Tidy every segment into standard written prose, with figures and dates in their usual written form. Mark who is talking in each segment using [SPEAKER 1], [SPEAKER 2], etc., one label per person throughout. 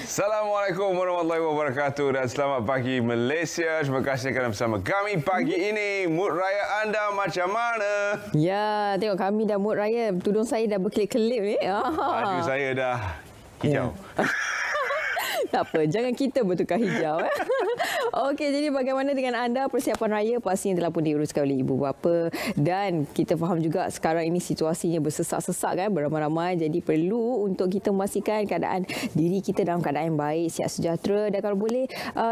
[SPEAKER 1] Assalamualaikum warahmatullahi wabarakatuh dan selamat pagi Malaysia. Terima kasih kerana bersama kami pagi ini. Mood raya anda macam mana?
[SPEAKER 2] Ya, tengok kami dah mood raya. Tudung saya dah berkelip-kelip ni.
[SPEAKER 1] Baju saya dah hijau.
[SPEAKER 2] Ya. Tak apa, jangan kita bertukar hijau. Okey, jadi bagaimana dengan anda? Persiapan raya pastinya telah pun diuruskan oleh ibu bapa. Dan kita faham juga sekarang ini situasinya bersesak-sesak kan, beramai-ramai. Jadi perlu untuk kita memastikan keadaan diri kita dalam keadaan yang baik, sihat sejahtera. Dan kalau boleh,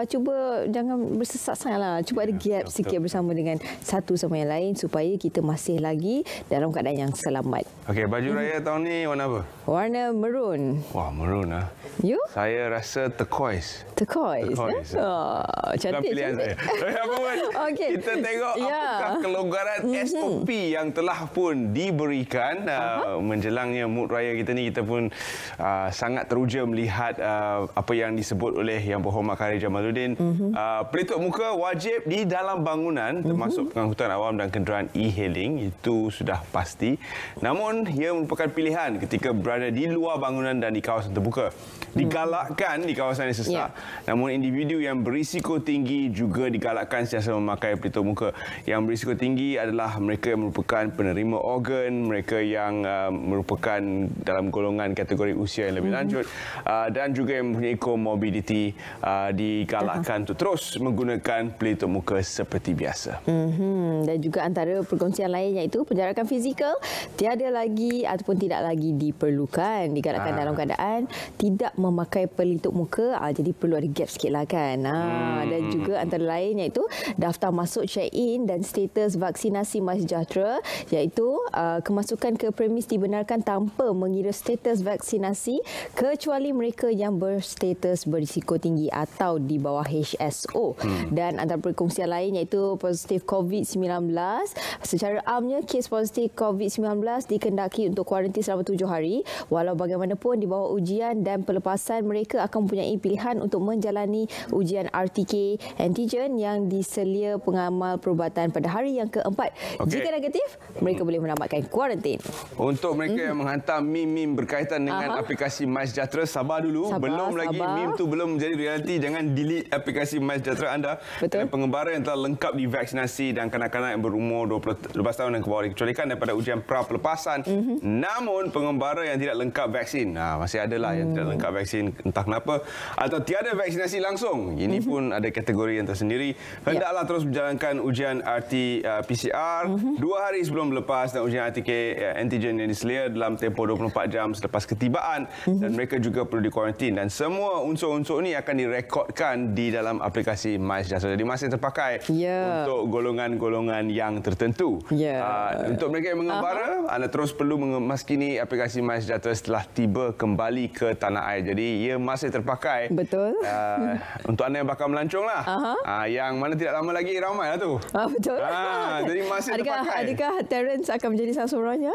[SPEAKER 2] cuba jangan bersesak sangatlah. Cuba ada gap sikit bersama dengan satu sama yang lain supaya kita masih lagi dalam keadaan yang selamat.
[SPEAKER 1] Okey, baju raya tahun ni warna apa?
[SPEAKER 2] Warna maroon.
[SPEAKER 1] Wah, maroon lah.
[SPEAKER 2] You?
[SPEAKER 1] Saya rasa turquoise.
[SPEAKER 2] Turquoise. Cantik,
[SPEAKER 1] pilihan
[SPEAKER 2] cantik.
[SPEAKER 1] saya. Apa pun,
[SPEAKER 2] okay.
[SPEAKER 1] Kita tengok apakah kelonggaran SOP yang telah pun diberikan menjelangnya mood raya kita ni. Kita pun sangat teruja melihat apa yang disebut oleh Yang Berhormat Khairi Jamaluddin. Pelitup muka wajib di dalam bangunan termasuk pengangkutan awam dan kenderaan e-hailing. Itu sudah pasti. Namun ia merupakan pilihan ketika berada di luar bangunan dan di kawasan terbuka. Digalakkan di kawasan yang sesak. Namun individu yang berisiko tinggi juga digalakkan sentiasa memakai pelitup muka. Yang berisiko tinggi adalah mereka yang merupakan penerima organ, mereka yang merupakan dalam golongan kategori usia yang lebih lanjut dan juga yang mempunyai comorbidity digalakkan untuk terus menggunakan pelitup muka seperti biasa.
[SPEAKER 2] Dan juga antara perkongsian lain iaitu penjarakan fizikal tiada lagi ataupun tidak lagi diperlukan. Digalakkan dalam keadaan tidak memakai pelitup muka, jadi perlu ada gap sikit lah kan. Dan juga antara lain iaitu daftar masuk check-in dan status vaksinasi MySejahtera, iaitu kemasukan ke premis dibenarkan tanpa mengira status vaksinasi kecuali mereka yang berstatus berisiko tinggi atau di bawah HSO. Dan antara perkongsian lain iaitu positif COVID-19. Secara amnya kes positif COVID-19 dikendaki untuk kuarantin selama 7 hari. Walau bagaimanapun di bawah ujian dan pelepasan, mereka akan mempunyai pilihan untuk menjalani ujian RTK antigen yang diselia pengamal perubatan pada hari yang keempat. Jika negatif, mereka boleh menamatkan kuarantin.
[SPEAKER 1] Untuk mereka yang menghantar meme-meme berkaitan dengan aplikasi MySejahtera, sabar dulu. Lagi meme tu belum menjadi realiti. Jangan delete aplikasi MySejahtera anda.
[SPEAKER 2] Betul.
[SPEAKER 1] Pengembara yang telah lengkap divaksinasi dan kanak-kanak yang berumur 12 tahun dan ke bawah dikecualikan daripada ujian pra-pelepasan. Namun pengembara yang tidak lengkap vaksin, masih adalah yang tidak lengkap vaksin entah kenapa, atau tiada vaksinasi langsung. Ini pun ada kategori yang tersendiri. Hendaklah terus menjalankan ujian RT-PCR 2 hari sebelum berlepas dan ujian RTK antigen yang diselia dalam tempoh 24 jam selepas ketibaan. Dan mereka juga perlu dikuarantin. Dan semua unsur-unsur ini akan direkodkan di dalam aplikasi MySejahtera. Jadi masih terpakai untuk golongan-golongan yang tertentu. Untuk mereka yang mengembara, anda terus perlu memaskini aplikasi MySejahtera setelah tiba kembali ke tanah air. Jadi ia masih terpakai.
[SPEAKER 2] Betul.
[SPEAKER 1] Untuk anda yang bakal melancong lah. Yang mana tidak lama lagi ramai lah tu.
[SPEAKER 2] Betul.
[SPEAKER 1] Jadi masih terpakai.
[SPEAKER 2] Adakah Terence akan menjadi salah seorangnya?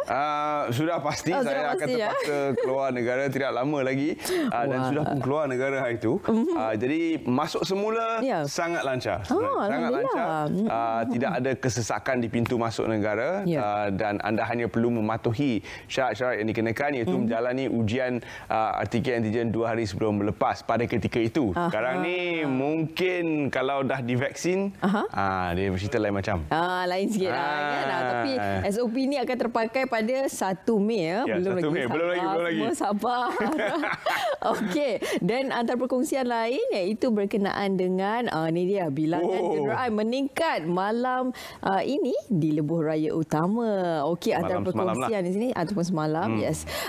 [SPEAKER 1] Sudah pasti. Saya akan terpaksa keluar negara tidak lama lagi. Dan sudah pun keluar negara hari itu. Jadi masuk semula sangat lancar. Sangat lancar. Tidak ada kesesakan di pintu masuk negara. Dan anda hanya perlu mematuhi syarat-syarat yang dikenakan, iaitu menjalani ujian RTK antigen 2 hari sebelum melepas pada ketika itu. Sekarang ni mungkin kalau dah divaksin, dia bercerita lain macam.
[SPEAKER 2] Lain sikit lah kan. Tapi SOP ni akan terpakai pada 1 Mei. Belum
[SPEAKER 1] 1 Mei. Belum lagi.
[SPEAKER 2] Semua sabar. Okey. Dan antara perkongsian lain iaitu berkenaan dengan ni dia, bilangan kenderaan meningkat malam ini di Lebuh Raya Utama. Okey, antara perkongsian di sini ataupun semalam.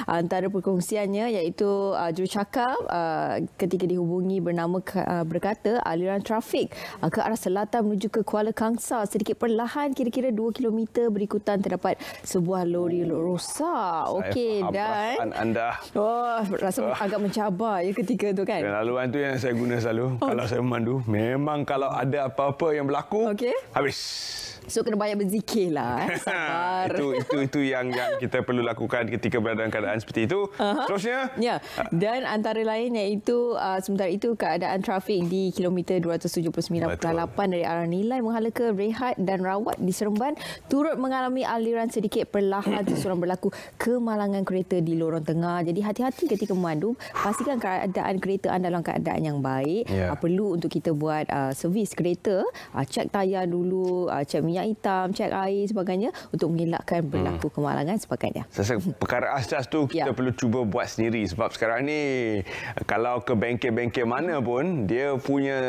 [SPEAKER 2] Antara perkongsiannya iaitu jurucakap ketika dihubungi berkata aliran trafik ke arah selatan menuju ke Kuala Kangsar sedikit perlahan, kira-kira 2 km berikutan terdapat sebuah lori rosak. Okey, dan
[SPEAKER 1] anda
[SPEAKER 2] rasa agak mencabar ketika tu kan.
[SPEAKER 1] Laluan tu yang saya guna selalu kalau saya memandu. Memang kalau ada apa-apa yang berlaku, habis.
[SPEAKER 2] So kena banyak berzikir lah. Sabar.
[SPEAKER 1] Itu yang kita perlu lakukan ketika berada dalam keadaan seperti itu. Seterusnya.
[SPEAKER 2] Ya. Dan antara lain iaitu sementara itu keadaan trafik di kilometer 279.8 dari arah Nilai menghala ke Rehat dan Rawat di Seremban turut mengalami aliran sedikit perlahan sesudah berlaku kemalangan kereta di lorong tengah. Jadi hati-hati ketika memandu, pastikan keadaan kereta anda dalam keadaan yang baik. Perlu untuk kita buat servis kereta, cek tayar dulu, cek minyak hitam, cek air sebagainya untuk mengelakkan berlaku kemalangan sebagainya.
[SPEAKER 1] Saya rasa perkara asas tu kita perlu cuba buat sendiri sebab sekarang ni kalau ke bengkel-bengkel mana pun dia punya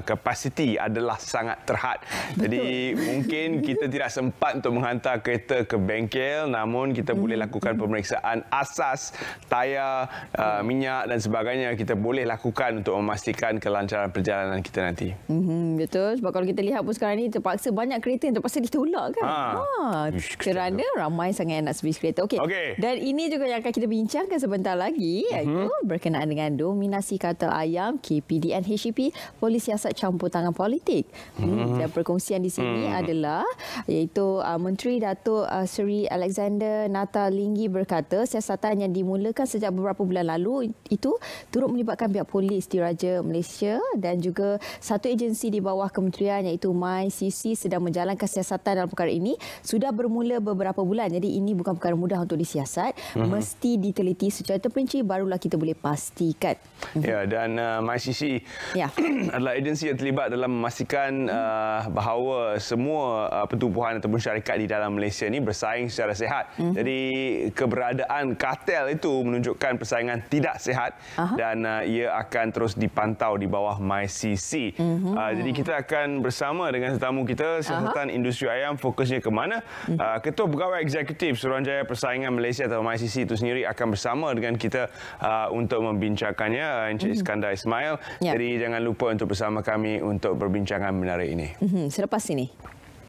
[SPEAKER 1] kapasiti adalah sangat terhad. Jadi mungkin kita tidak sempat untuk menghantar kereta ke bengkel, namun kita boleh lakukan pemeriksaan asas tayar, minyak dan sebagainya. Kita boleh lakukan untuk memastikan kelancaran perjalanan kita nanti.
[SPEAKER 2] Betul. Sebab kalau kita lihat pun sekarang ni terpaksa banyak kereta yang terpaksa ditolak kan. Kerana ramai sangat nak servis kereta. Okey. Dan ini juga yang akan kita bincangkan sebentar lagi iaitu berkenaan dengan dominasi kata ayam KPDN HEP Polis Siasat Campur Tangan Politik. Dan perkongsian di sini adalah iaitu Menteri Datuk Seri Alexander Natalinggi berkata siasatan yang dimulakan sejak beberapa bulan lalu itu turut melibatkan pihak polis Diraja Malaysia dan juga satu agensi di bawah kementerian iaitu MyCC sedang menjalankan siasatan dalam perkara ini sudah bermula beberapa bulan. Jadi ini bukan perkara mudah untuk disiasat, mesti diteliti secara terperinci barulah kita boleh pastikan.
[SPEAKER 1] Ya, dan MyCC adalah agensi yang terlibat dalam memastikan bahawa semua pertubuhan ataupun syarikat di dalam Malaysia ini bersaing secara sihat. Jadi keberadaan kartel itu menunjukkan persaingan tidak sihat dan ia akan terus dipantau di bawah MyCC. Jadi kita akan bersama dengan tetamu kita siasatan industri ayam fokusnya ke mana. Ketua Pegawai Eksekutif Suruhanjaya Persaingan Malaysia atau MyCC itu sendiri akan bersama dengan kita untuk membincangkannya, Encik Iskandar Ismail. Jadi jangan lupa untuk bersama kami untuk perbincangan menarik ini.
[SPEAKER 2] Selepas ini.